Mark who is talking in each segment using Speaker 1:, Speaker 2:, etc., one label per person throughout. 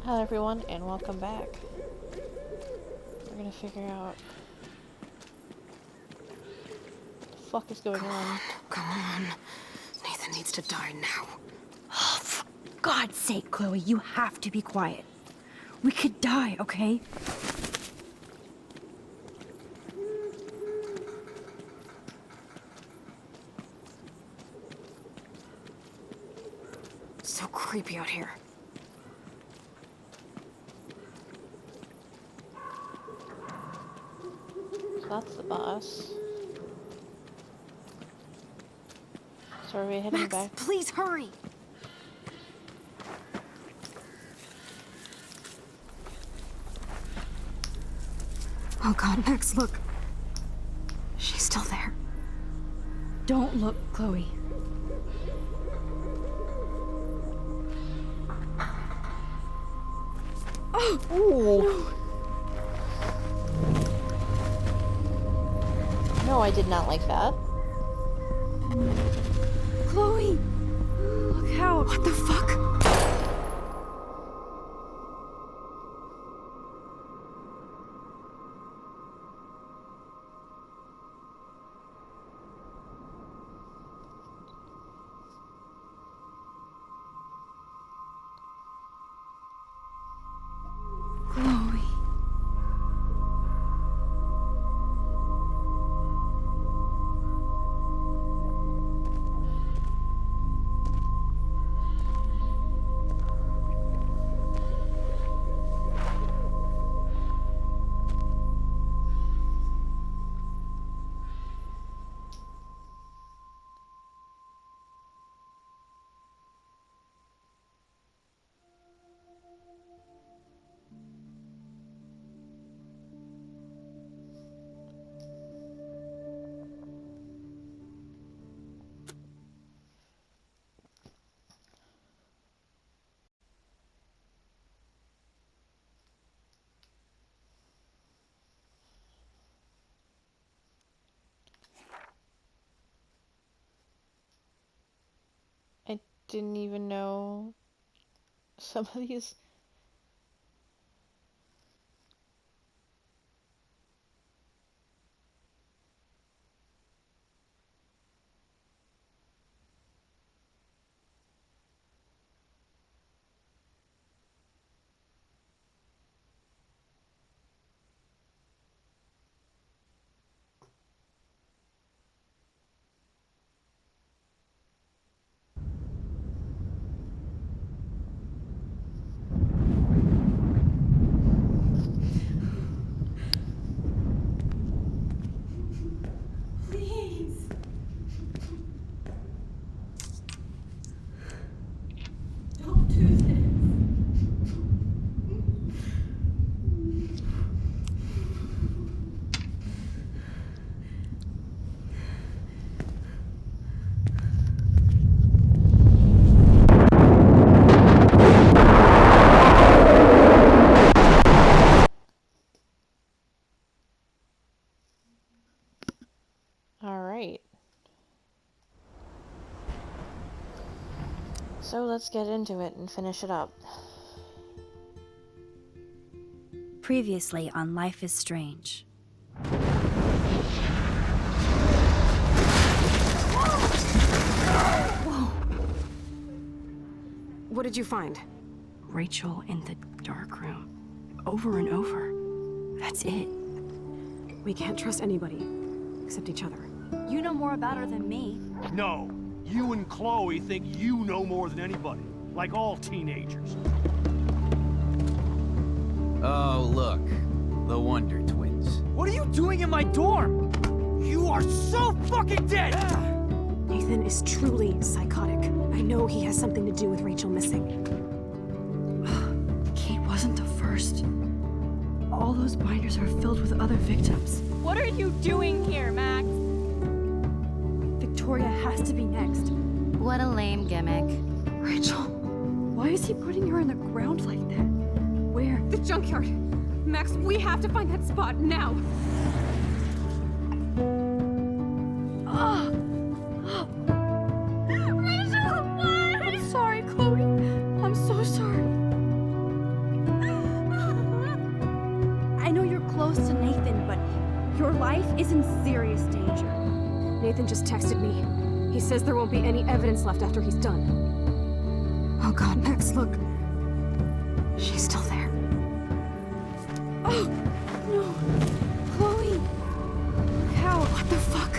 Speaker 1: Hello everyone, and welcome back. We're gonna figure out what the fuck is going on.
Speaker 2: Come on. Nathan needs to die now.
Speaker 3: Oh, for God's sake, Chloe, you have to be quiet. We could die, okay?
Speaker 2: So creepy out here.
Speaker 1: So that's the boss. So are we heading
Speaker 2: Max,
Speaker 1: back?
Speaker 2: please hurry. Oh God, Max, look. She's still there.
Speaker 3: Don't look, Chloe.
Speaker 1: Oh! Ooh. No, I did not like that.
Speaker 3: Chloe! Look out!
Speaker 2: What the fuck?
Speaker 3: Chloe.
Speaker 1: I didn't even know some of these.
Speaker 3: Please. Don't do this.
Speaker 1: Alright. So let's get into it and finish it up.
Speaker 3: Previously on Life is Strange.
Speaker 2: Whoa. What did you find?
Speaker 3: Rachel in the dark room. Over and over. That's it.
Speaker 2: We can't trust anybody except each other.
Speaker 3: You know more about her than me.
Speaker 4: No, you and Chloe think you know more than anybody, like all teenagers.
Speaker 5: Oh, look. The Wonder Twins.
Speaker 4: What are you doing in my dorm? You are so fucking dead!
Speaker 2: Nathan is truly psychotic. I know he has something to do with Rachel missing.
Speaker 3: Kate wasn't the first. All those binders are filled with other victims.
Speaker 6: What are you doing here, Max?
Speaker 3: Victoria has to be next.
Speaker 6: What a lame gimmick.
Speaker 2: Rachel.
Speaker 3: Why is he putting her in the ground like that? Where?
Speaker 2: The junkyard. Max, we have to find that spot now.
Speaker 3: Ah! Rachel, what? I'm sorry, Chloe. I'm so sorry.
Speaker 2: life is in serious danger. Nathan just texted me. He says there won't be any evidence left after he's done. Oh god, Max, look. She's still there. Oh, no. Chloe! How? What the fuck?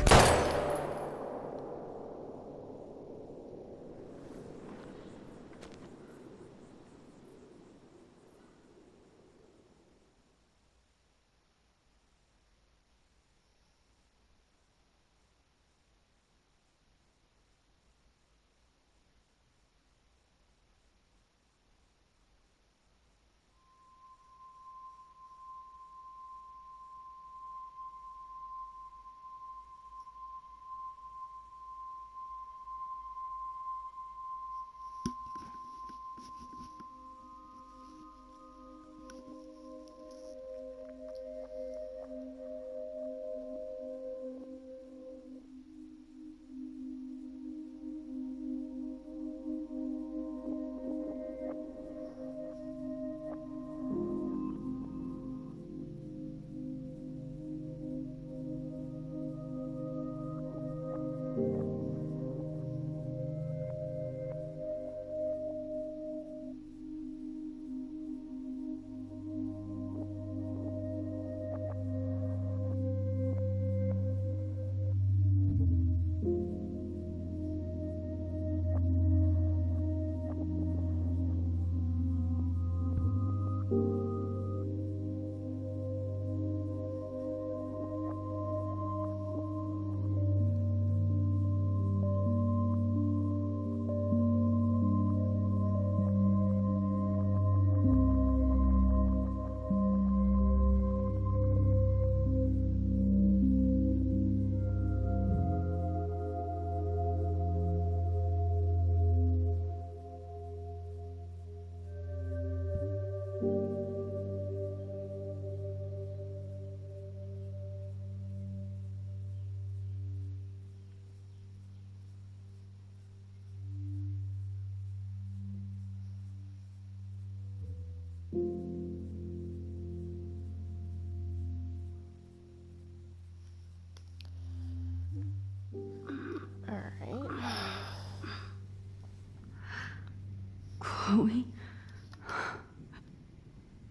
Speaker 3: Chloe?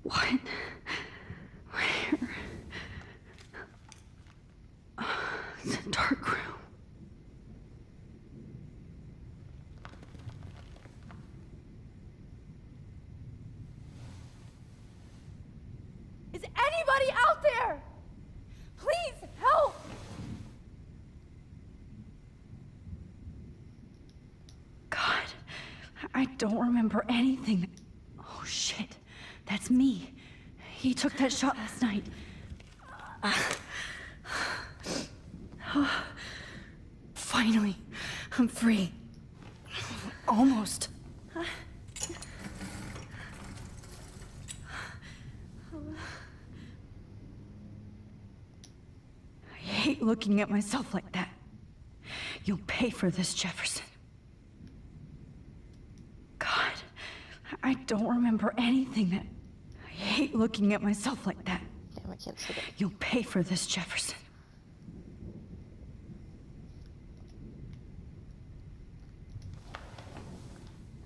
Speaker 3: What? Where? It's a dark room.
Speaker 7: Is anybody out there? Please help!
Speaker 3: God, I don't remember anything. Oh shit, that's me. He took that shot last night. Finally, I'm free. Almost. I hate looking at myself like that. You'll pay for this, Jefferson. God, I don't remember anything that... I hate looking at myself like that.
Speaker 1: Damn, I can't see that.
Speaker 3: You'll pay for this, Jefferson.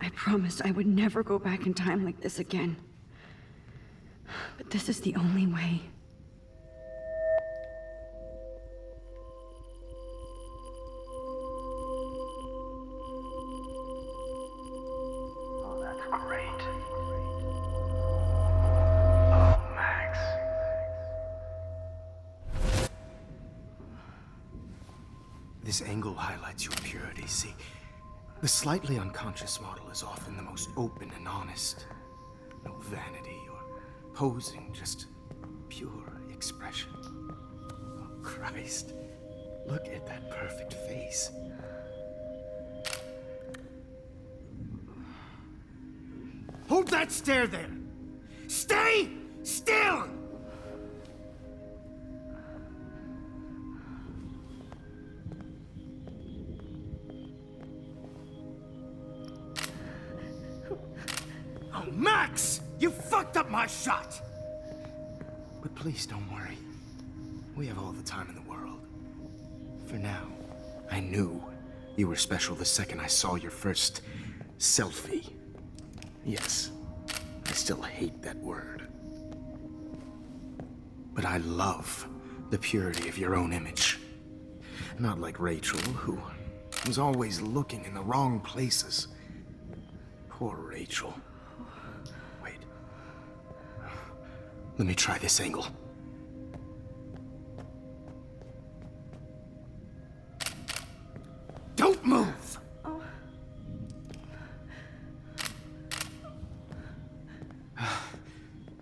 Speaker 3: I promised I would never go back in time like this again. But this is the only way.
Speaker 8: Oh, that's great. Oh, Max.
Speaker 9: This angle highlights your purity, see? The slightly unconscious model is often the most open and honest. No vanity or posing, just pure expression. Oh, Christ. Look at that perfect face. Hold that stare there! Stay still! Oh, Max! You fucked up my shot! But please don't worry. We have all the time in the world. For now, I knew you were special the second I saw your first selfie. Yes, I still hate that word. But I love the purity of your own image. Not like Rachel, who was always looking in the wrong places. Poor Rachel. Wait. Let me try this angle. Don't move!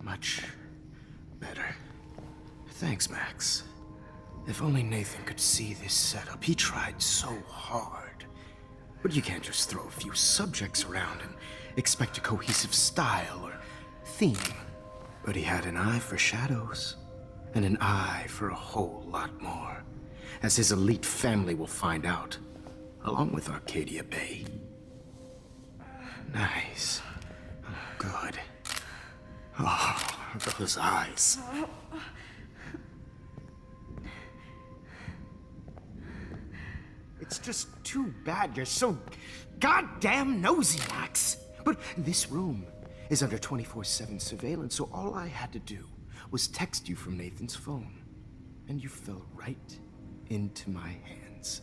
Speaker 9: Much better. Thanks, Max. If only Nathan could see this setup. He tried so hard. But you can't just throw a few subjects around and expect a cohesive style or theme. But he had an eye for shadows, and an eye for a whole lot more, as his elite family will find out, along with Arcadia Bay. Nice. Oh, good. Oh, those eyes. It's just too bad you're so goddamn nosy, Max. But this room is under 24/7 surveillance, so all I had to do was text you from Nathan's phone. And you fell right into my hands.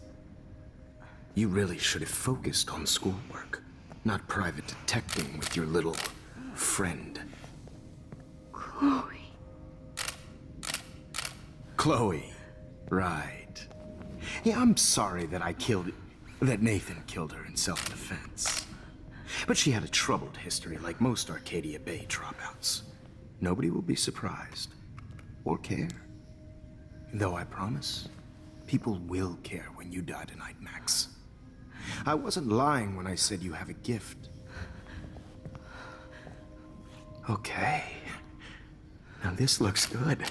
Speaker 9: You really should have focused on schoolwork, not private detecting with your little friend.
Speaker 2: Chloe.
Speaker 9: Chloe, right. Yeah, I'm sorry that that Nathan killed her in self-defense. But she had a troubled history like most Arcadia Bay dropouts. Nobody will be surprised, or care. Though I promise, people will care when you die tonight, Max. I wasn't lying when I said you have a gift. Okay. Now this looks good.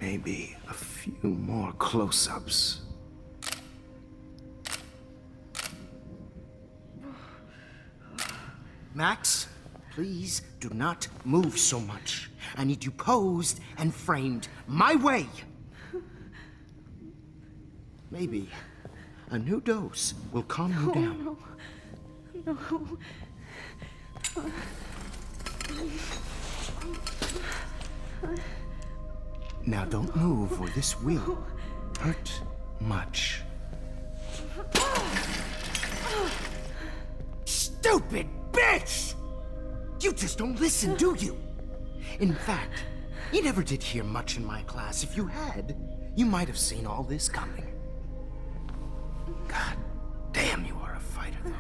Speaker 9: Maybe a few more close-ups. Max, please do not move so much. I need you posed and framed my way. Maybe a new dose will calm you down.
Speaker 2: No.
Speaker 9: Now don't move or this will hurt much. Stupid bitch! You just don't listen, do you? In fact, you never did hear much in my class. If you had, you might have seen all this coming. God damn, you are a fighter, though.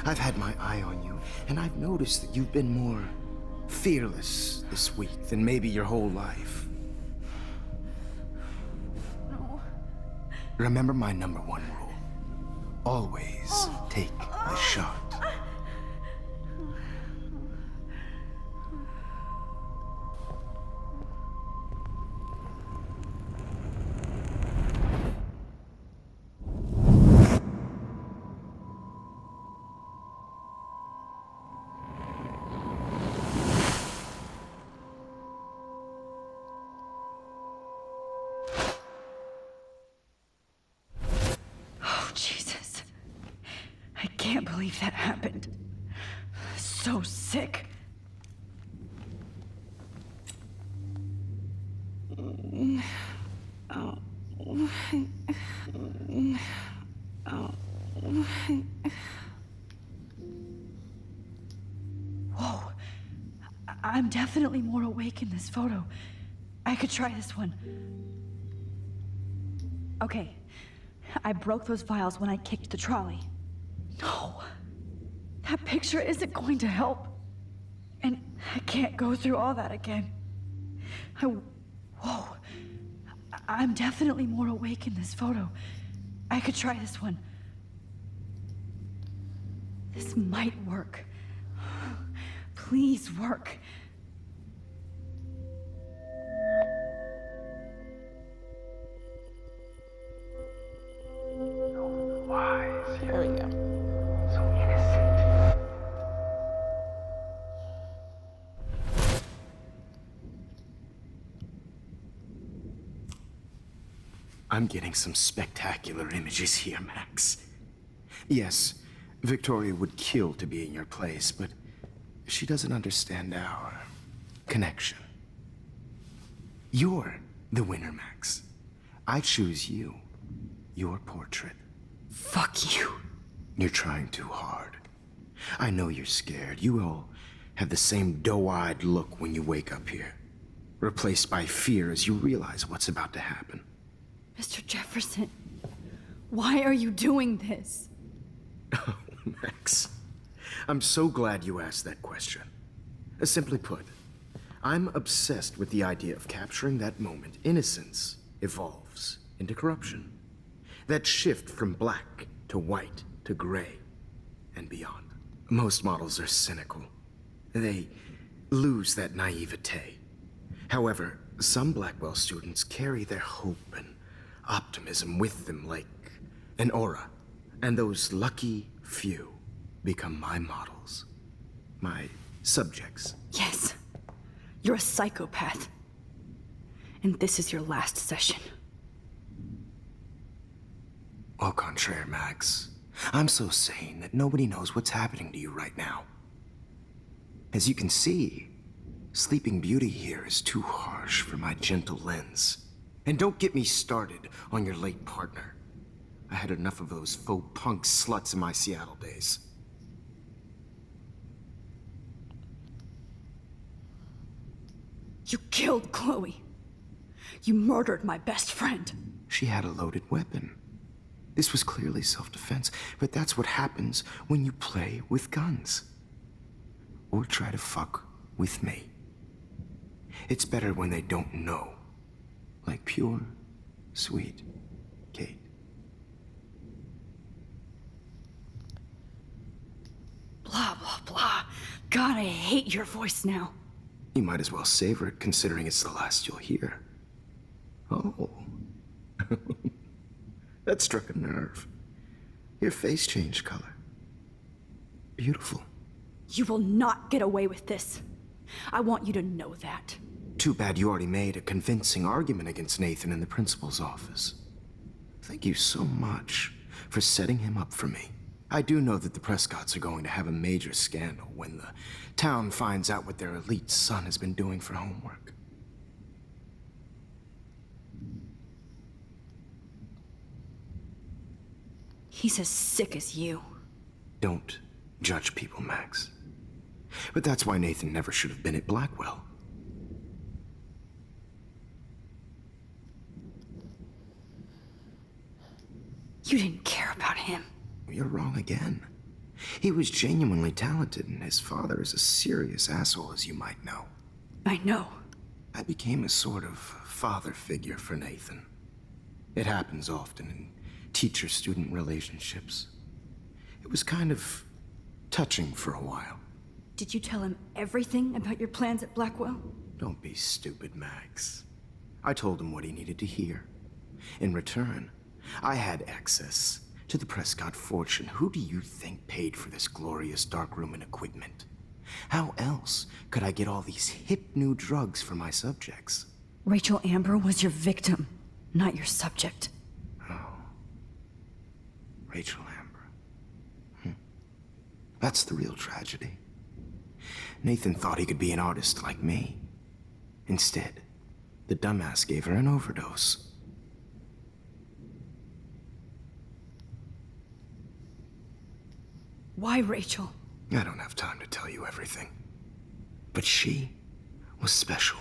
Speaker 9: I've had my eye on you, and I've noticed that you've been more fearless this week than maybe your whole life.
Speaker 2: No.
Speaker 9: Remember my #1 rule. Always take the shot.
Speaker 3: Jesus. I can't believe that happened. So sick. Whoa. I'm definitely more awake in this photo. I could try this one. Okay. I broke those files when I kicked the trolley. No. That picture isn't going to help. And I can't go through all that again. Whoa. I'm definitely more awake in this photo. I could try this one. This might work. Please work.
Speaker 8: Wise,
Speaker 1: There we go.
Speaker 8: so innocent.
Speaker 9: I'm getting some spectacular images here, Max. Yes, Victoria would kill to be in your place, but she doesn't understand our connection. You're the winner, Max. I choose you. Your portrait.
Speaker 3: Fuck you.
Speaker 9: You're trying too hard. I know you're scared. You all have the same doe-eyed look when you wake up here, replaced by fear as you realize what's about to happen.
Speaker 3: Mr. Jefferson, why are you doing this?
Speaker 9: Oh, Max. I'm so glad you asked that question. Simply put, I'm obsessed with the idea of capturing that moment innocence evolves into corruption. That shift from black to white to gray and beyond. Most models are cynical. They lose that naivete. However, some Blackwell students carry their hope and optimism with them like an aura. And those lucky few become my models. My subjects.
Speaker 3: Yes. You're a psychopath. And this is your last session.
Speaker 9: Au contraire, Max. I'm so sane that nobody knows what's happening to you right now. As you can see, Sleeping Beauty here is too harsh for my gentle lens. And don't get me started on your late partner. I had enough of those faux punk sluts in my Seattle days.
Speaker 3: You killed Chloe. You murdered my best friend.
Speaker 9: She had a loaded weapon. This was clearly self-defense, but that's what happens when you play with guns. Or try to fuck with me. It's better when they don't know. Like pure, sweet Kate.
Speaker 3: Blah, blah, blah. God, I hate your voice now.
Speaker 9: You might as well savor it, considering it's the last you'll hear. Oh. That struck a nerve. Your face changed color. Beautiful.
Speaker 3: You will not get away with this. I want you to know that.
Speaker 9: Too bad you already made a convincing argument against Nathan in the principal's office. Thank you so much for setting him up for me. I do know that the Prescotts are going to have a major scandal when the town finds out what their elite son has been doing for homework.
Speaker 3: He's as sick as you.
Speaker 9: Don't judge people, Max. But that's why Nathan never should have been at Blackwell.
Speaker 3: You didn't care about him.
Speaker 9: You're wrong again. He was genuinely talented, and his father is a serious asshole, as you might know.
Speaker 3: I know.
Speaker 9: I became a sort of father figure for Nathan. It happens often in teacher-student relationships. It was kind of touching for a while.
Speaker 3: Did you tell him everything about your plans at Blackwell?
Speaker 9: Don't be stupid, Max. I told him what he needed to hear. In return, I had access to the Prescott fortune. Who do you think paid for this glorious darkroom and equipment? How else could I get all these hip new drugs for my subjects?
Speaker 3: Rachel Amber was your victim, not your subject.
Speaker 9: Rachel Amber. That's the real tragedy. Nathan thought he could be an artist like me. Instead, the dumbass gave her an overdose.
Speaker 3: Why Rachel?
Speaker 9: I don't have time to tell you everything. But she was special.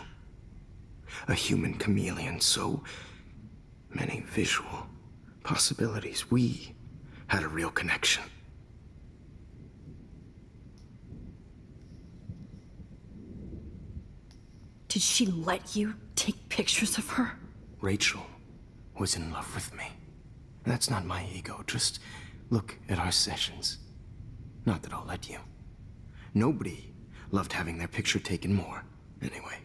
Speaker 9: A human chameleon, so many visual possibilities. We had a real connection.
Speaker 3: Did she let you take pictures of her?
Speaker 9: Rachel was in love with me. That's not my ego. Just look at our sessions. Not that I'll let you. Nobody loved having their picture taken more. Anyway,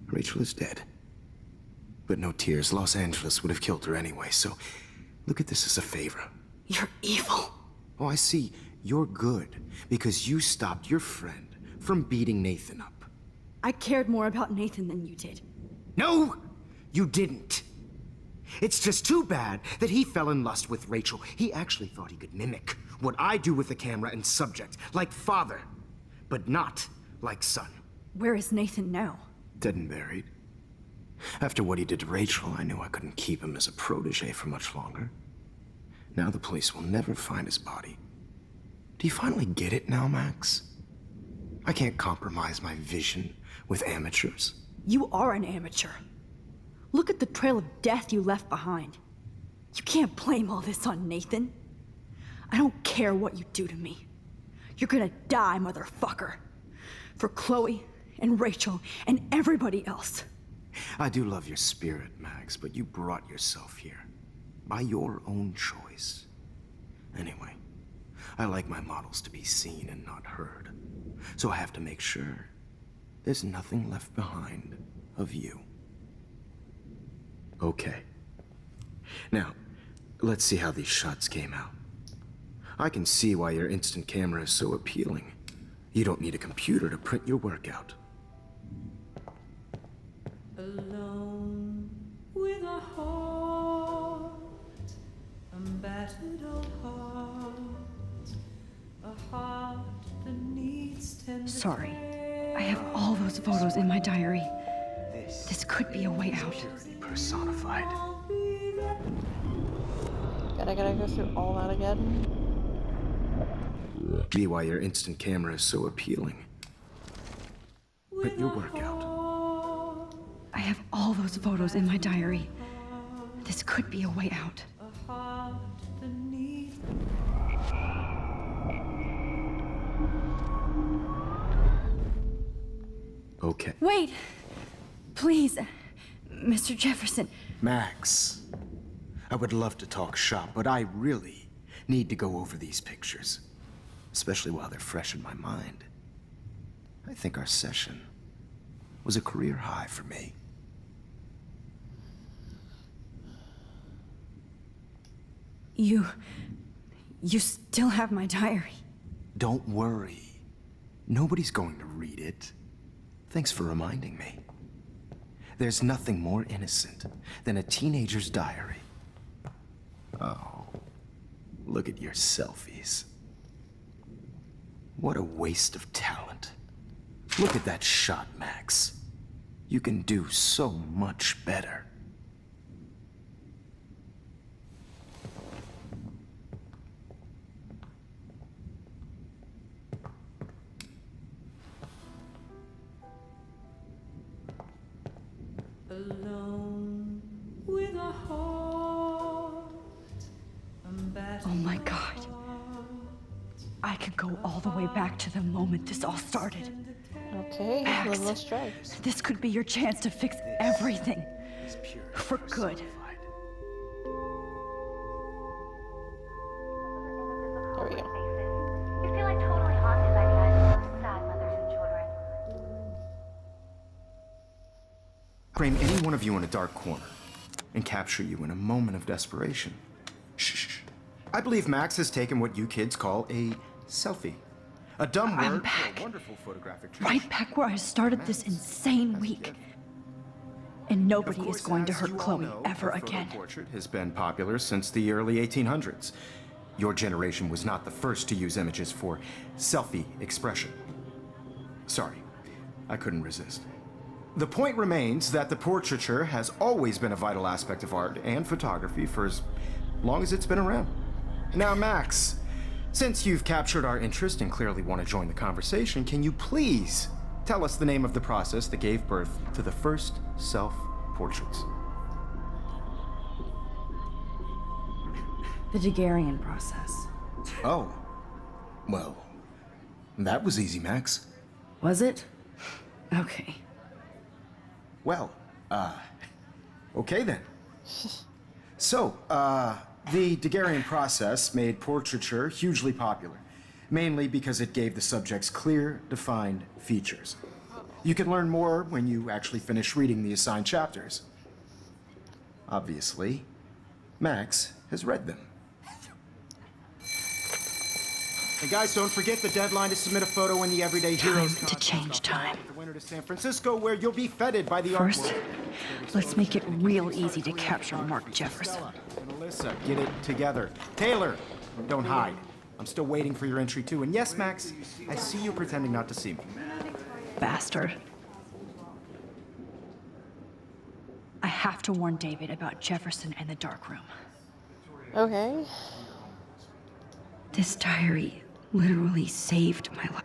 Speaker 9: Rachel is dead. But no tears. Los Angeles would have killed her anyway, so look at this as a favor.
Speaker 3: You're evil.
Speaker 9: Oh, I see. You're good because you stopped your friend from beating Nathan up.
Speaker 3: I cared more about Nathan than you did.
Speaker 9: No, you didn't. It's just too bad that he fell in lust with Rachel. He actually thought he could mimic what I do with the camera and subject, like father, but not like son.
Speaker 3: Where is Nathan now?
Speaker 9: Dead and buried. After what he did to Rachel, I knew I couldn't keep him as a protege for much longer. Now the police will never find his body. Do you finally get it now, Max? I can't compromise my vision with amateurs.
Speaker 3: You are an amateur. Look at the trail of death you left behind. You can't blame all this on Nathan. I don't care what you do to me. You're gonna die, motherfucker. For Chloe and Rachel and everybody else.
Speaker 9: I do love your spirit, Max, but you brought yourself here. By your own choice. Anyway, I like my models to be seen and not heard. So I have to make sure there's nothing left behind of you. Okay. Now, let's see how these shots came out. I can see why your instant camera is so appealing. You don't need a computer to print your work out.
Speaker 10: Alone with a heart, a battered old heart, a heart that needs tender
Speaker 3: Sorry.
Speaker 10: care.
Speaker 3: I have all those photos in my diary. This could be a way out.
Speaker 9: Personified.
Speaker 1: Gotta go through all that again.
Speaker 9: Be why your instant camera is so appealing. Print your work out.
Speaker 3: I have all those photos in my diary. This could be a way out.
Speaker 10: A heart that needs
Speaker 9: Okay.
Speaker 3: Wait! Please, Mr. Jefferson.
Speaker 9: Max, I would love to talk shop, but I really need to go over these pictures. Especially while they're fresh in my mind. I think our session was a career high for me.
Speaker 3: You still have my diary.
Speaker 9: Don't worry. Nobody's going to read it. Thanks for reminding me. There's nothing more innocent than a teenager's diary. Oh, look at your selfies. What a waste of talent. Look at that shot, Max. You can do so much better.
Speaker 10: alone with a heart, a battered
Speaker 3: Oh my God. I could go all the way back to the moment this all started.
Speaker 1: Okay,
Speaker 3: Max.
Speaker 1: then let's try.
Speaker 3: This could be your chance to fix everything. For good.
Speaker 1: There we go.
Speaker 11: You feel like totally haunted by the eyes of sad mothers and children.
Speaker 9: Frame any one of you in a dark corner and capture you in a moment of desperation. Shh. I believe Max has taken what you kids call a selfie. A dumb
Speaker 3: I'm
Speaker 9: word
Speaker 3: back.
Speaker 9: for a wonderful photographic
Speaker 3: Right back where I started this insane week. And nobody is going to hurt Chloe ever again.
Speaker 9: Portrait has been popular since the early 1800s. Your generation was not the first to use images for selfie expression. Sorry, I couldn't resist. The point remains that the portraiture has always been a vital aspect of art and photography for as long as it's been around. Now, Max, since you've captured our interest and clearly want to join the conversation, can you please tell us the name of the process that gave birth to the first self-portraits?
Speaker 3: The Daguerrean process.
Speaker 9: Oh, well, that was easy, Max.
Speaker 3: Was it? Okay.
Speaker 9: Well, okay then. So, the Daguerrean process made portraiture hugely popular, mainly because it gave the subjects clear, defined features. You can learn more when you actually finish reading the assigned chapters. Obviously, Max has read them. Hey guys, don't forget the deadline to submit a photo in the Everyday Heroes
Speaker 3: Time to
Speaker 9: contest.
Speaker 3: change time.
Speaker 9: The winner to San Francisco, where you'll be feted by the
Speaker 3: First,
Speaker 9: art world.
Speaker 3: let's make it real easy to capture Mark Jefferson.
Speaker 9: And Alyssa, get it together. Taylor, don't hide. I'm still waiting for your entry too. And yes, Max, I see you pretending not to see me.
Speaker 3: Bastard. I have to warn David about Jefferson and the dark room.
Speaker 1: Okay.
Speaker 3: This diary literally saved my life.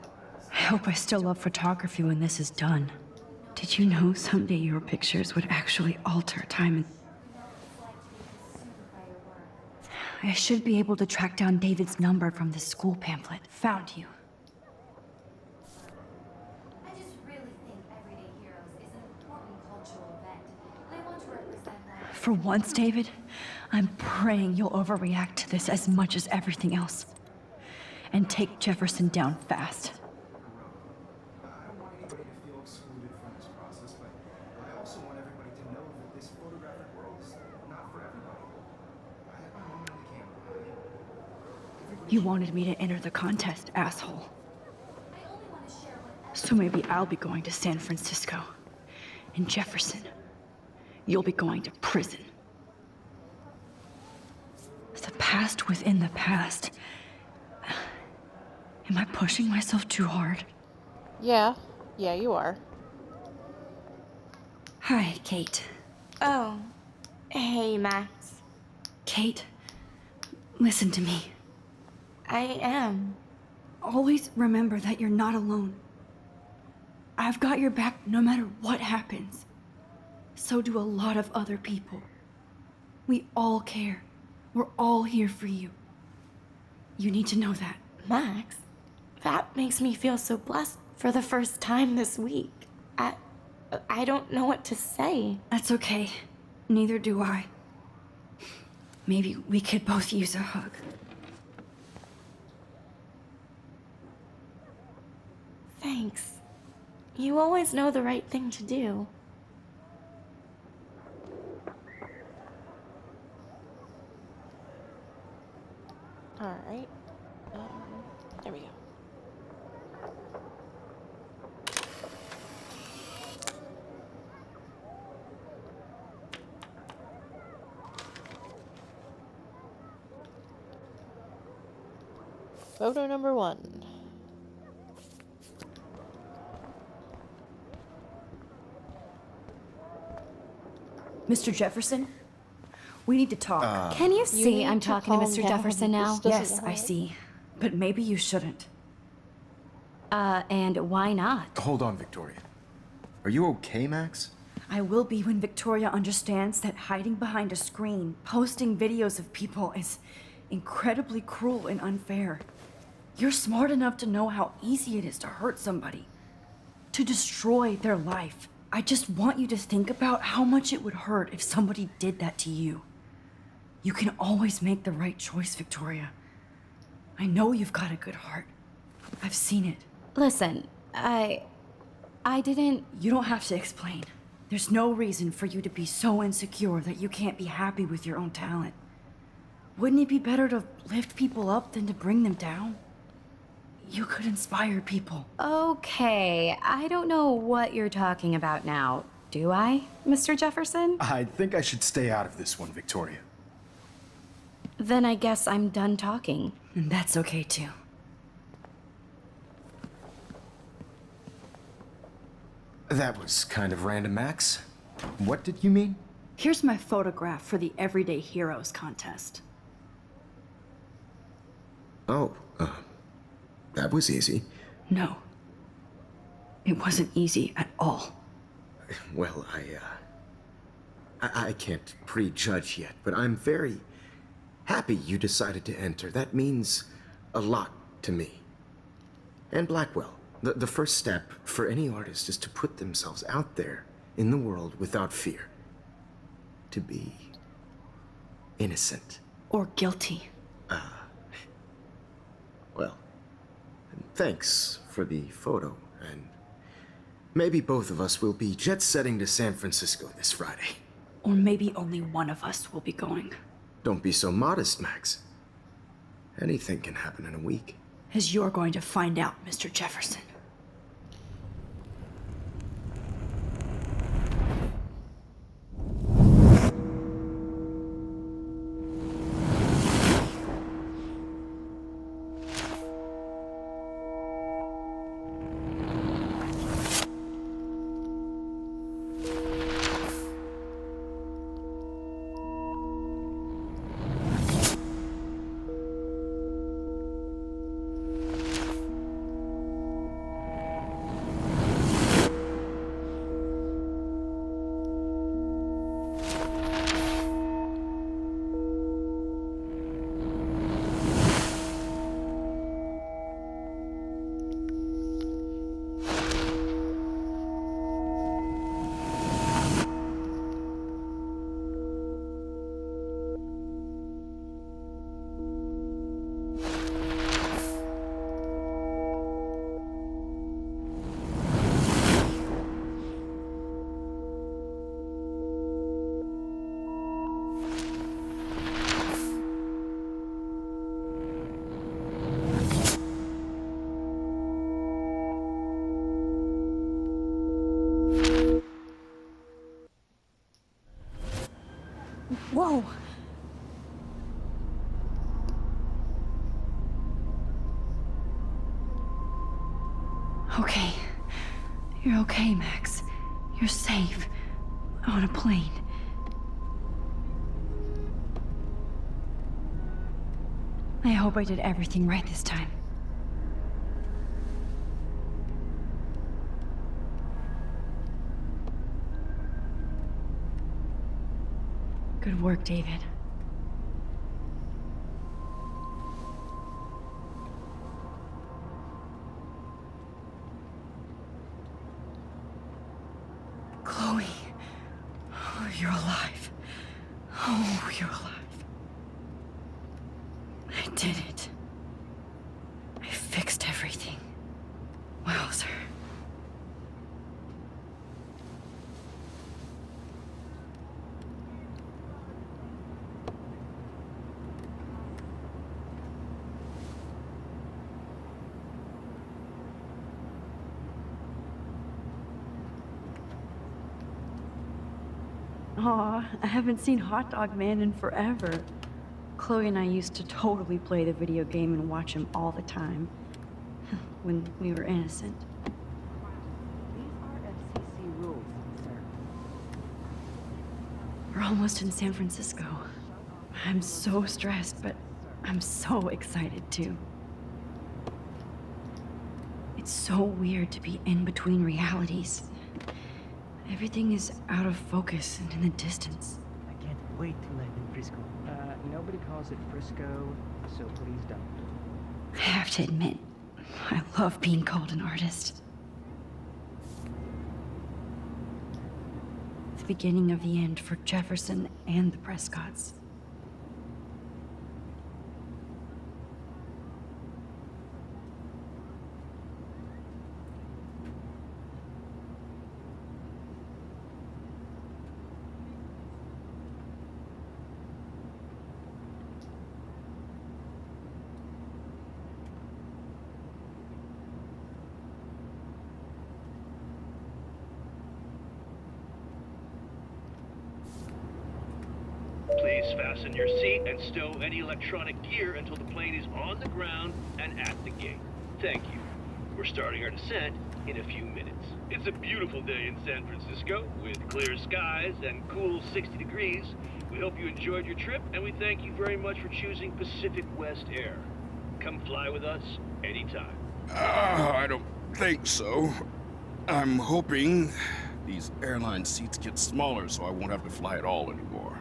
Speaker 3: I hope I still love photography when this is done. Did you know someday your pictures would actually alter time and... I should be able to track down David's number from the school pamphlet. Found you.
Speaker 11: I just really think Everyday Heroes is an important cultural event, and I want to represent that.
Speaker 3: For once, David, I'm praying you'll overreact to this as much as everything else. And take Jefferson down fast.
Speaker 9: I don't want anybody to feel excluded from this process, but I also want everybody to know that this photographic world is not for everybody. I have my moment on the camera.
Speaker 3: You wanted me to enter the contest, asshole.
Speaker 11: I only want to share what
Speaker 3: So maybe I'll be going to San Francisco. And Jefferson, you'll be going to prison. The past within the past. Am I pushing myself too hard?
Speaker 1: Yeah. Yeah, you are.
Speaker 3: Hi, Kate.
Speaker 6: Oh. Hey, Max.
Speaker 3: Kate, listen to me.
Speaker 6: I am.
Speaker 3: Always remember that you're not alone. I've got your back no matter what happens. So do a lot of other people. We all care. We're all here for you. You need to know that.
Speaker 6: Max, that makes me feel so blessed for the first time this week. I don't know what to say.
Speaker 3: That's okay. Neither do I. Maybe we could both use a hug.
Speaker 6: Thanks. You always know the right thing to do.
Speaker 1: Alright. There we go. Photo number 1.
Speaker 3: Mr. Jefferson? We need to talk.
Speaker 2: Can you
Speaker 1: You
Speaker 2: see
Speaker 1: need
Speaker 2: I'm
Speaker 1: to
Speaker 2: talking to
Speaker 1: calm
Speaker 2: Mr.
Speaker 1: down.
Speaker 2: Jefferson now?
Speaker 1: This
Speaker 3: Yes,
Speaker 1: doesn't
Speaker 3: I
Speaker 1: help.
Speaker 3: see. But maybe you shouldn't.
Speaker 2: And why not?
Speaker 12: Hold on, Victoria. Are you okay, Max?
Speaker 3: I will be when Victoria understands that hiding behind a screen, posting videos of people is incredibly cruel and unfair. You're smart enough to know how easy it is to hurt somebody, to destroy their life. I just want you to think about how much it would hurt if somebody did that to you. You can always make the right choice, Victoria. I know you've got a good heart. I've seen it.
Speaker 2: Listen, I didn't...
Speaker 3: You don't have to explain. There's no reason for you to be so insecure that you can't be happy with your own talent. Wouldn't it be better to lift people up than to bring them down? You could inspire people.
Speaker 2: Okay, I don't know what you're talking about now. Do I, Mr. Jefferson?
Speaker 12: I think I should stay out of this one, Victoria.
Speaker 2: Then I guess I'm done talking.
Speaker 3: And that's okay too.
Speaker 12: That was kind of random, Max. What did you mean?
Speaker 3: Here's my photograph for the Everyday Heroes contest.
Speaker 12: Oh, that was easy.
Speaker 3: No. It wasn't easy at all.
Speaker 12: Well, I can't prejudge yet, but I'm very happy you decided to enter. That means a lot to me. And Blackwell. The first step for any artist is to put themselves out there in the world without fear. To be innocent.
Speaker 3: Or guilty.
Speaker 12: Well, thanks for the photo, and maybe both of us will be jet-setting to San Francisco this Friday.
Speaker 3: Or maybe only one of us will be going.
Speaker 12: Don't be so modest, Max. Anything can happen in a week.
Speaker 3: as you're going to find out, Mr. Jefferson. Whoa! Okay. You're okay, Max. You're safe. On a plane. I hope I did everything right this time. Good work, David. Chloe. Oh, you're alive. Oh, you're alive. I did it. I fixed everything. Wowzer. Aw, I haven't seen Hot Dog Man in forever. Chloe and I used to totally play the video game and watch him all the time. When we were innocent.
Speaker 13: These are FCC rules, sir.
Speaker 3: We're almost in San Francisco. I'm so stressed, but I'm so excited too. It's so weird to be in between realities. Everything is out of focus and in the distance.
Speaker 13: I can't wait to land in Frisco. Nobody calls it Frisco, so please don't.
Speaker 3: I have to admit, I love being called an artist. The beginning of the end for Jefferson and the Prescotts.
Speaker 14: Please fasten your seat and stow any electronic gear until the plane is on the ground and at the gate. Thank you. We're starting our descent in a few minutes. It's a beautiful day in San Francisco with clear skies and cool 60 degrees. We hope you enjoyed your trip, and we thank you very much for choosing Pacific West Air. Come fly with us anytime.
Speaker 15: I don't think so. I'm hoping these airline seats get smaller so I won't have to fly at all anymore.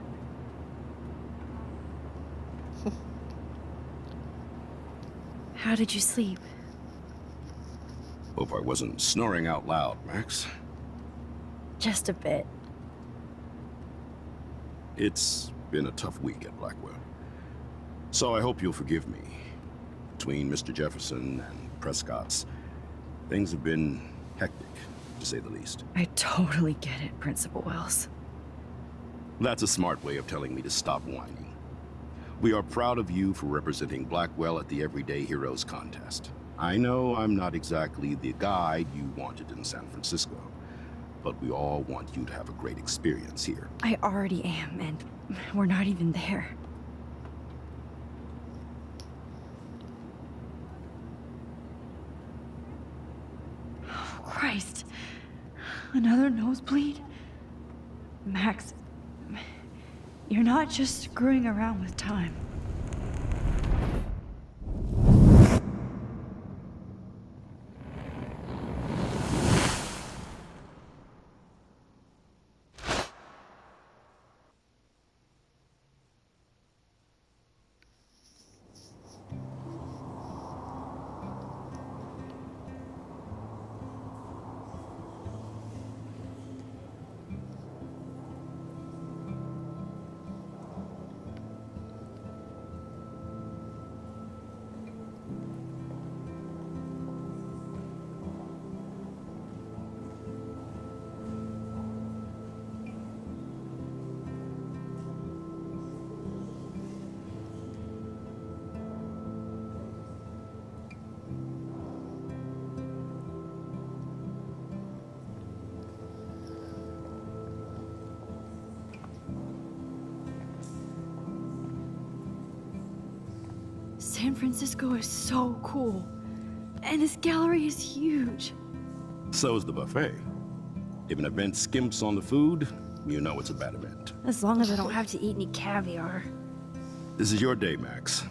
Speaker 3: How did you sleep?
Speaker 15: Hope I wasn't snoring out loud, Max.
Speaker 3: Just a bit.
Speaker 15: It's been a tough week at Blackwell. So I hope you'll forgive me. Between Mr. Jefferson and Prescott's, things have been hectic, to say the least.
Speaker 3: I totally get it, Principal Wells.
Speaker 15: That's a smart way of telling me to stop whining. We are proud of you for representing Blackwell at the Everyday Heroes contest. I know I'm not exactly the guide you wanted in San Francisco, but we all want you to have a great experience here.
Speaker 3: I already am, and we're not even there. Oh, Christ. Another nosebleed? Max, you're not just screwing around with time. San Francisco is so cool. And this gallery is huge.
Speaker 15: So is the buffet. If an event skimps on the food, you know it's a bad event.
Speaker 3: As long as I don't have to eat any caviar.
Speaker 15: This is your day, Max.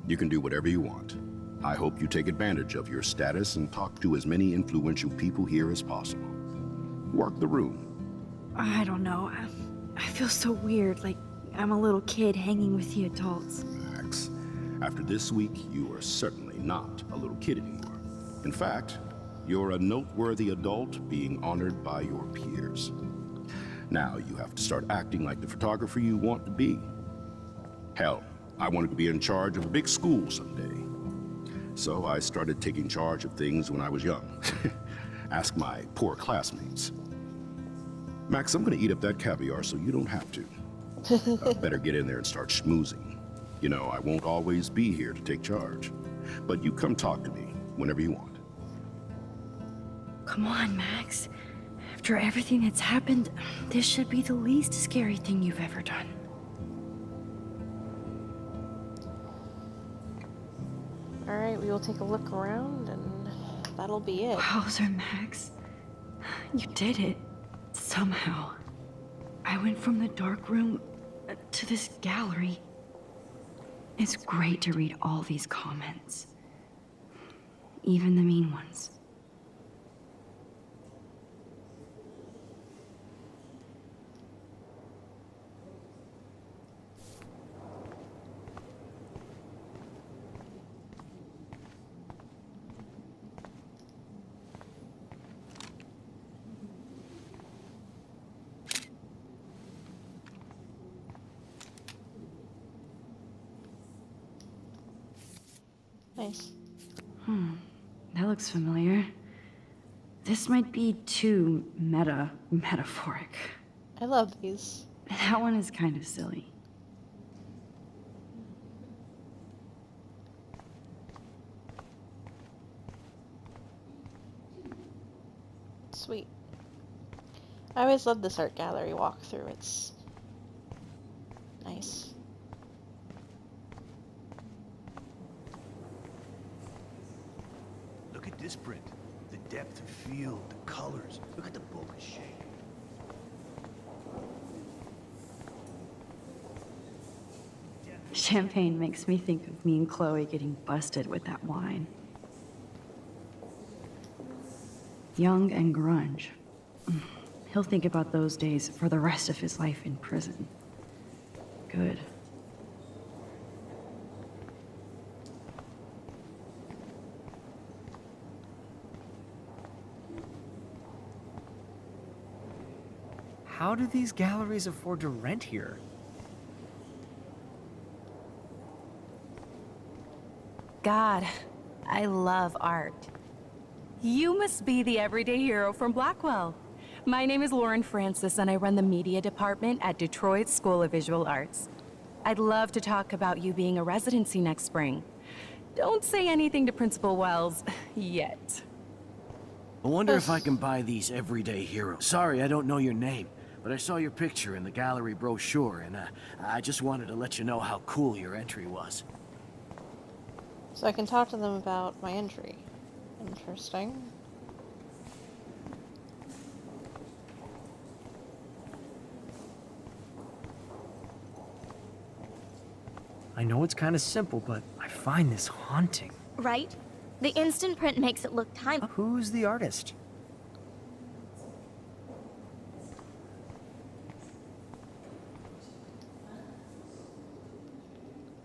Speaker 15: You can do whatever you want. I hope you take advantage of your status and talk to as many influential people here as possible. Work the room.
Speaker 3: I don't know. I feel so weird, like I'm a little kid hanging with the adults.
Speaker 15: Max, after this week, you are certainly not a little kid anymore. In fact, you're a noteworthy adult being honored by your peers. Now you have to start acting like the photographer you want to be. Hell, I wanted to be in charge of a big school someday. So I started taking charge of things when I was young. Ask my poor classmates. Max, I'm gonna eat up that caviar so you don't have to. Better get in there and start schmoozing. You know, I won't always be here to take charge. But you come talk to me whenever you want.
Speaker 3: Come on, Max. After everything that's happened, this should be the least scary thing you've ever done.
Speaker 1: Alright, we will take a look around and that'll be it.
Speaker 3: Wowzer, Max. You did it. Somehow. I went from the dark room to this gallery. It's great to read all these comments. Even the mean ones.
Speaker 1: Nice.
Speaker 3: That looks familiar. This might be too metaphoric.
Speaker 1: I love these.
Speaker 3: That one is kind of silly.
Speaker 1: Sweet. I always love this art gallery walkthrough. It's nice.
Speaker 4: Look at this print. The depth of field, the colors. Look at the bullish shape.
Speaker 3: Champagne makes me think of me and Chloe getting busted with that wine. Young and grunge. He'll think about those days for the rest of his life in prison. Good.
Speaker 13: How do these galleries afford to rent here?
Speaker 7: God, I love art. You must be the everyday hero from Blackwell. My name is Lauren Francis, and I run the media department at Detroit School of Visual Arts. I'd love to talk about you being a residency next spring. Don't say anything to Principal Wells yet.
Speaker 16: I wonder if I can buy these everyday heroes. Sorry, I don't know your name, but I saw your picture in the gallery brochure, and I just wanted to let you know how cool your entry was.
Speaker 1: So I can talk to them about my entry. Interesting.
Speaker 13: I know it's kind of simple, but I find this haunting.
Speaker 17: Right? The instant print makes it look time.
Speaker 13: Who's the artist?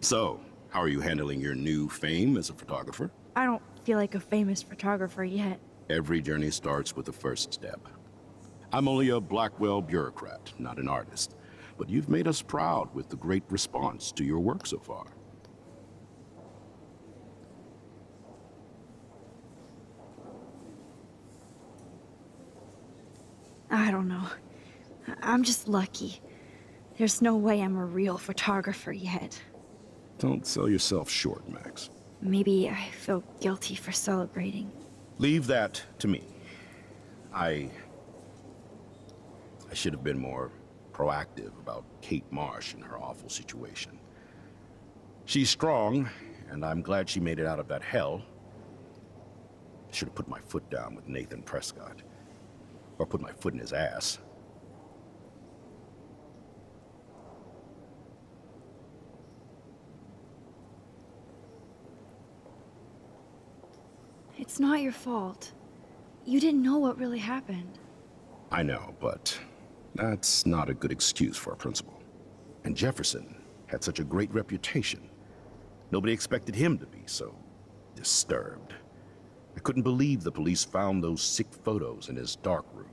Speaker 15: So, how are you handling your new fame as a photographer?
Speaker 3: I don't feel like a famous photographer yet.
Speaker 15: Every journey starts with the first step. I'm only a Blackwell bureaucrat, not an artist. But you've made us proud with the great response to your work so far.
Speaker 3: I don't know. I'm just lucky. There's no way I'm a real photographer yet.
Speaker 15: Don't sell yourself short, Max.
Speaker 3: Maybe I feel guilty for celebrating.
Speaker 15: Leave that to me. I should have been more proactive about Kate Marsh and her awful situation. She's strong, and I'm glad she made it out of that hell. I should have put my foot down with Nathan Prescott. Or put my foot in his ass.
Speaker 3: It's not your fault. You didn't know what really happened.
Speaker 15: I know, but that's not a good excuse for a principal. And Jefferson had such a great reputation. Nobody expected him to be so disturbed. I couldn't believe the police found those sick photos in his dark room.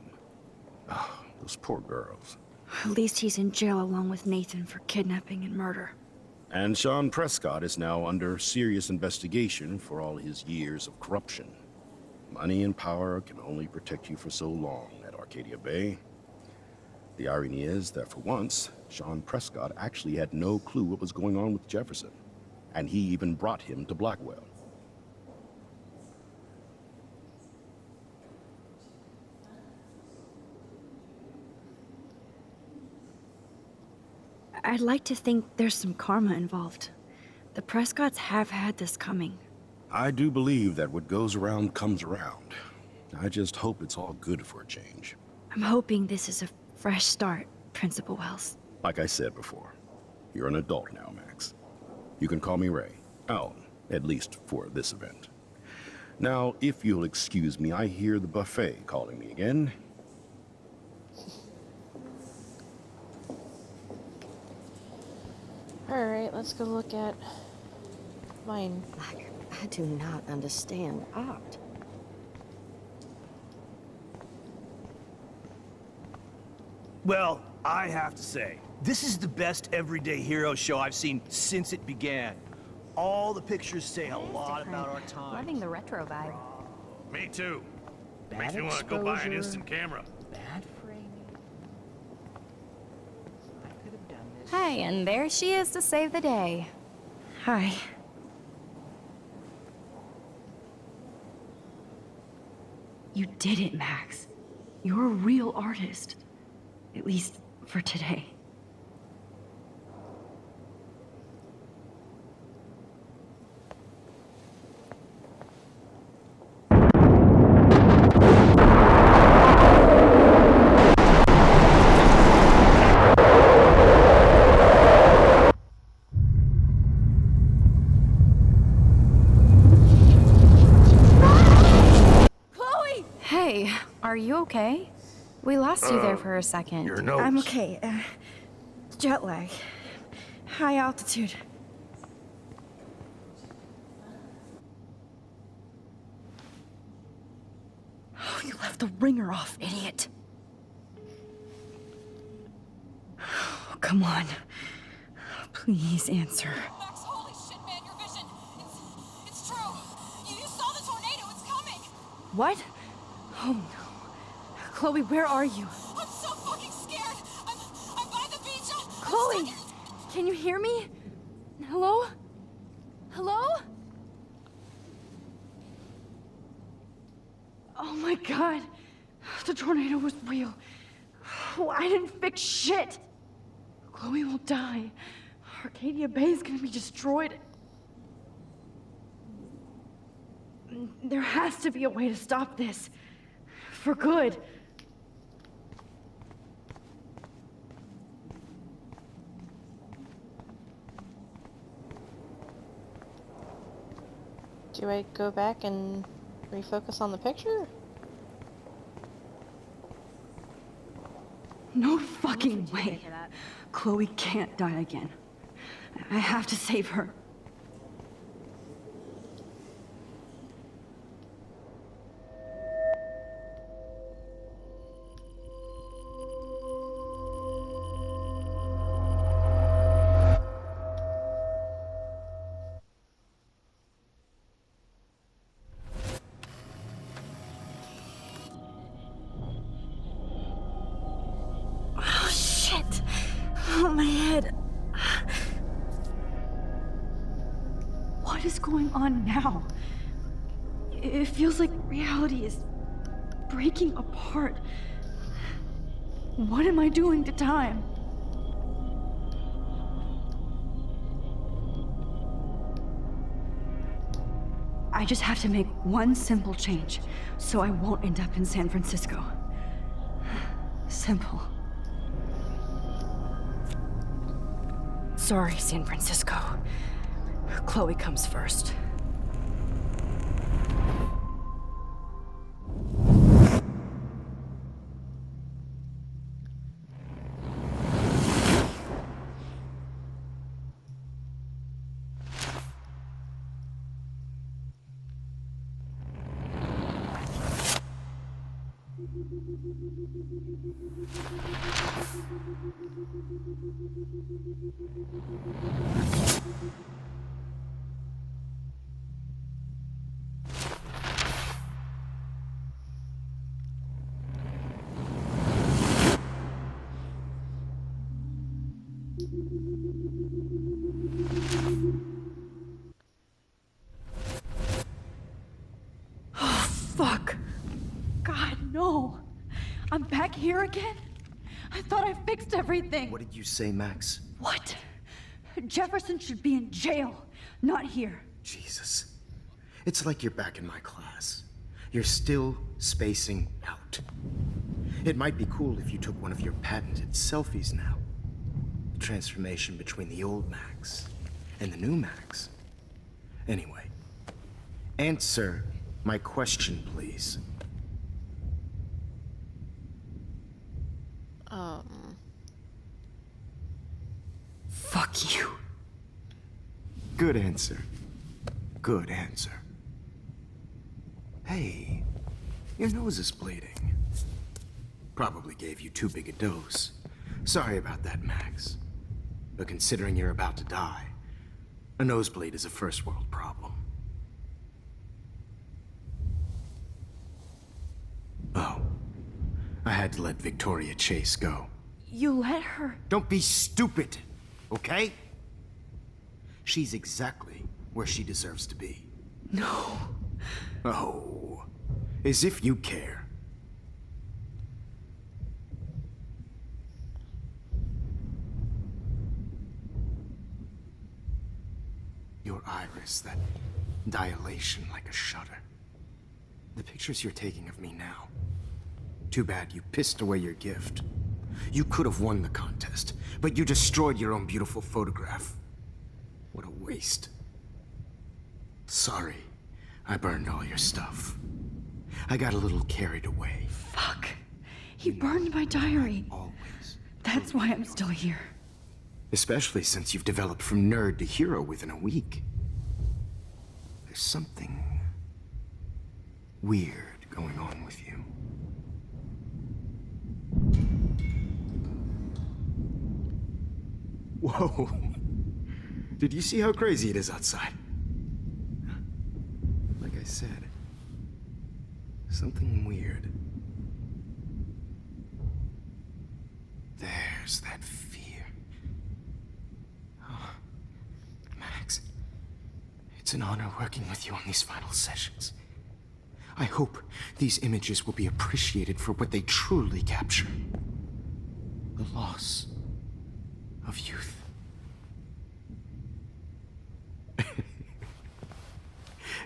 Speaker 15: Oh, those poor girls.
Speaker 3: At least he's in jail along with Nathan for kidnapping and murder.
Speaker 15: And Sean Prescott is now under serious investigation for all his years of corruption. Money and power can only protect you for so long at Arcadia Bay. The irony is that for once, Sean Prescott actually had no clue what was going on with Jefferson. And he even brought him to Blackwell.
Speaker 3: I'd like to think there's some karma involved. The Prescotts have had this coming.
Speaker 15: I do believe that what goes around comes around. I just hope it's all good for a change.
Speaker 3: I'm hoping this is a fresh start, Principal Wells.
Speaker 15: Like I said before, you're an adult now, Max. You can call me Ray. Oh, at least for this event. Now, if you'll excuse me, I hear the buffet calling me again.
Speaker 1: Alright, let's go look at mine.
Speaker 18: I do not understand art.
Speaker 4: Well, I have to say, this is the best everyday hero show I've seen since it began. All the pictures say a lot about our time.
Speaker 7: Loving the retro vibe.
Speaker 4: Me too.
Speaker 13: Bad
Speaker 4: Makes me want to go buy an
Speaker 13: exposure,
Speaker 4: instant camera.
Speaker 13: Bad framing. I could have done this.
Speaker 7: Hi, and there she is to save the day.
Speaker 3: Hi. You did it, Max. You're a real artist. At least for today.
Speaker 7: Hey, are you okay? We lost you there for a second.
Speaker 4: Your nose.
Speaker 3: I'm okay. Jet lag. High altitude. Oh, you left the ringer off, idiot. Oh, come on. Please answer.
Speaker 2: Max, holy shit, man, your vision. It's true. You saw the tornado. It's coming.
Speaker 3: What? Oh no. Chloe, where are you?
Speaker 2: I'm so fucking scared. I'm by the beach.
Speaker 3: Chloe! Can you hear me? Hello? Hello? Oh my god. The tornado was real. Oh, I didn't fix shit. Chloe will die. Arcadia Bay is gonna be destroyed. There has to be a way to stop this. For good.
Speaker 1: Do I go back and refocus on the picture?
Speaker 3: No fucking way. Chloe can't die again. I have to save her.
Speaker 7: Oh, shit. Oh, my head.
Speaker 3: What is going on now? It feels like reality is breaking apart. What am I doing to time? I just have to make one simple change, so I won't end up in San Francisco. Simple. Sorry, San Francisco. Chloe comes first. Oh, fuck. God, no. I'm back here again? I thought I fixed everything.
Speaker 12: What did you say, Max?
Speaker 3: What? Jefferson should be in jail, not here.
Speaker 12: Jesus. It's like you're back in my class. You're still spacing out. It might be cool if you took one of your patented selfies now. The transformation between the old Max and the new Max. Anyway, answer my question, please.
Speaker 3: Fuck you.
Speaker 12: Good answer. Good answer. Hey, your nose is bleeding. Probably gave you too big a dose. Sorry about that, Max. But considering you're about to die, a nosebleed is a first world problem. Oh, I had to let Victoria Chase go.
Speaker 3: You let her?
Speaker 12: Don't be stupid, okay? She's exactly where she deserves to be.
Speaker 3: No.
Speaker 12: Oh, as if you care. Your iris, that dilation like a shutter. The pictures you're taking of me now. Too bad you pissed away your gift. You could have won the contest, but you destroyed your own beautiful photograph. What a waste. Sorry, I burned all your stuff. I got a little carried away.
Speaker 3: Fuck. He burned my diary.
Speaker 12: Always.
Speaker 3: That's why I'm still here.
Speaker 12: Especially since you've developed from nerd to hero within a week. There's something weird going on with you. Whoa. Did you see how crazy it is outside? Like I said, something weird. There's that fear.
Speaker 9: It's an honor working with you on these final sessions. I hope these images will be appreciated for what they truly capture. The loss of youth.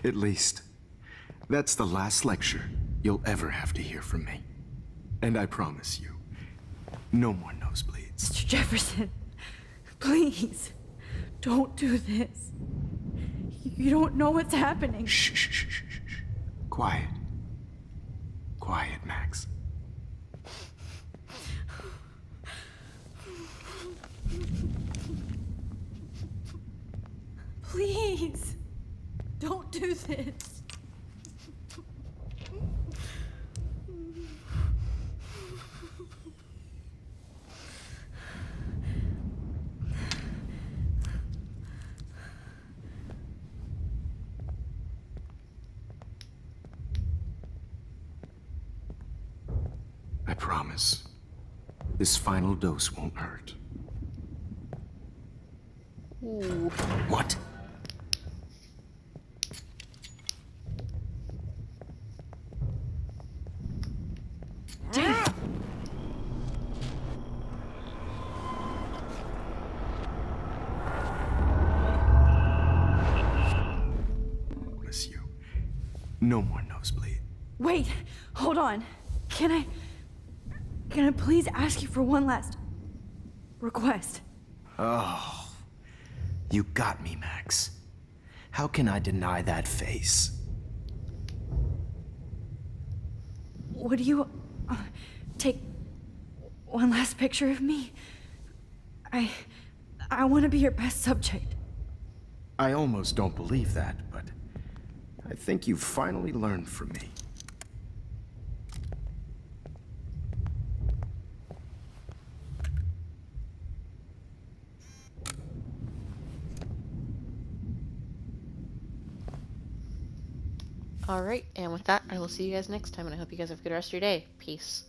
Speaker 9: At least, that's the last lecture you'll ever have to hear from me. And I promise you, no more nosebleeds.
Speaker 3: Mr. Jefferson, please, don't do this. You don't know what's happening.
Speaker 9: Shh, shh, shh, shh, shh. Quiet. Quiet, Max.
Speaker 3: Please, don't do this.
Speaker 9: I promise, this final dose won't hurt.
Speaker 1: Ooh.
Speaker 9: What? Miss you. No more nosebleed.
Speaker 3: Wait, hold on. Can I please ask you for one last request?
Speaker 9: Oh, you got me, Max. How can I deny that face?
Speaker 3: Would you take one last picture of me? I want to be your best subject.
Speaker 9: I almost don't believe that, but I think you've finally learned from me.
Speaker 1: Alright, and with that, I will see you guys next time, and I hope you guys have a good rest of your day. Peace.